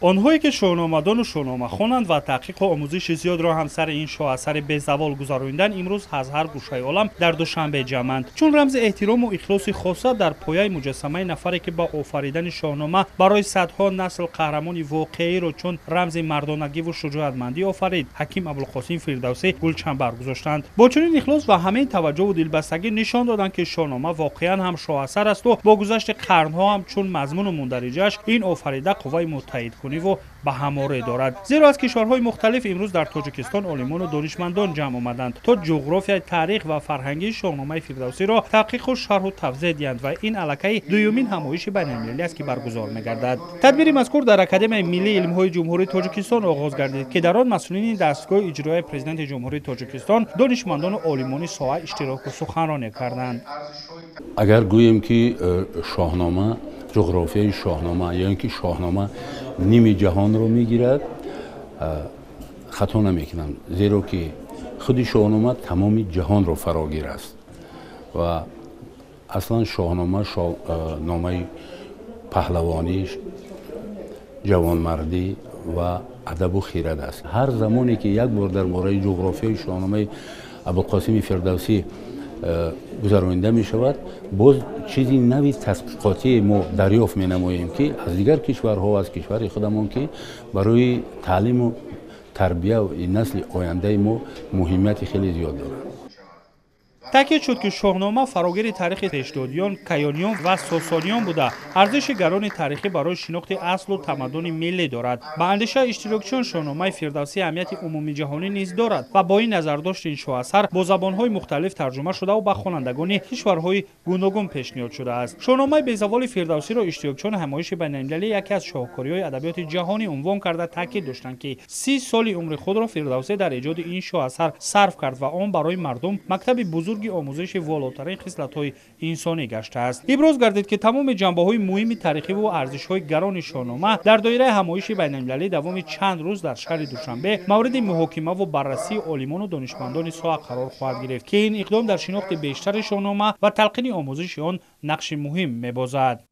آنهایی که شاهنامه‌دان و شاهنامه خوانند و تحقیق و آموزش زیاد را هم سر این شاهاثر به‌زوال گذراندند امروز از هر گوشه عالم در دوشنبه جمعند، چون رمز احترام و اخلاص خاصه در پایه مجسمه نفری که با آفریدن شاهنامه برای صدها نسل قهرمان واقعی را چون رمز مردانگی و شجاعتمندی آفرید، حکیم ابوالقاسم فردوسی گلچن برگذاشتند. با چنین اخلاص و همین توجه و دلبستگی نشان دادند که شاهنامه واقعا هم شاهاثر است و با گذشت قرنها هم چون مضمون و مندرجش این آفریده قوای متحد کنی و به هماره دارد. زیرا از کشورهای مختلف امروز در تاجیکستان عالمان و دانشمندان جمع آمدند تا جغرافیای تاریخ و فرهنگی شاهنامه فردوسی را تحقیق و شرح و توضیح دهند و این الکی دومین همایش بین‌المللی است که برگزار می‌گردد. تدبیر مذکور در اکادمی ملی علم‌های جمهوری تاجیکستان آغاز گردید که در آن مسئولین دستگاه اجرایی پرزیدنت جمهوری تاجیکستان، دانشمندان و عالمان ساحه اشتراک و سخنرانی کردند. اگر گوییم که شاهنامه جغرافیای شاهنامه یا اینکه شاهنامه نیم جهان رو میگیرد، خطا نمیکنم، زیرا که خود شاهنامه تمام جهان رو فراگیر است و اصلا شاهنامه نامه پهلوانی، جوانمردی و ادب و خیرت است. هر زمانی که یک بار در مورد جغرافیای شاهنامه ابوالقاسم فردوسی گذرانده می شود، باز چیزی نوی تحقیقاتی ما دریافت می نماییم که از دیگر کشورها و از کشور خودمان که برای تعلیم و تربیت و نسل آینده ما مهمیت خیلی زیاد دارد. تاکید شد که شاهنامه فراگیر تاریخ پیشدادیان، کیانیان و ساسانیان بوده، ارزش گران تاریخی برای شناخت اصل و تمدن ملی دارد. با اندیشه اشتراکچیان شاهنامه فردوسی اهمیت عمومی جهانی نیز دارد و با این نظرداشت این شاهاثر با زبان‌های مختلف ترجمه شده و به خوانندگان کشورهای گوناگون پیشنهاد شده است. شاهنامه به‌زوال فردوسی را اشتراکچیان همایش بین‌المللی یکی از شاهکاری‌های ادبیات جهانی عنوان کرده تاکید داشتند که 30 سال عمر خود را فردوسی در ایجاد این شاهاثر صرف کرد و آن برای مردم مکتب بزرگ آموزش والاترین خصلت‌های انسانی گشته است. ابراز گردید که تمام جنبه‌های مهم تاریخی و ارزش‌های گران شاهنامه در دایره همایش بین‌المللی دوام چند روز در شهر دوشنبه مورد محاکمه و بررسی عالمان و دانشمندان ساحه قرار خواهد گرفت که این اقدام در شناخت بیشتر شاهنامه و تلقین آموزش آن نقش مهم می‌بازد.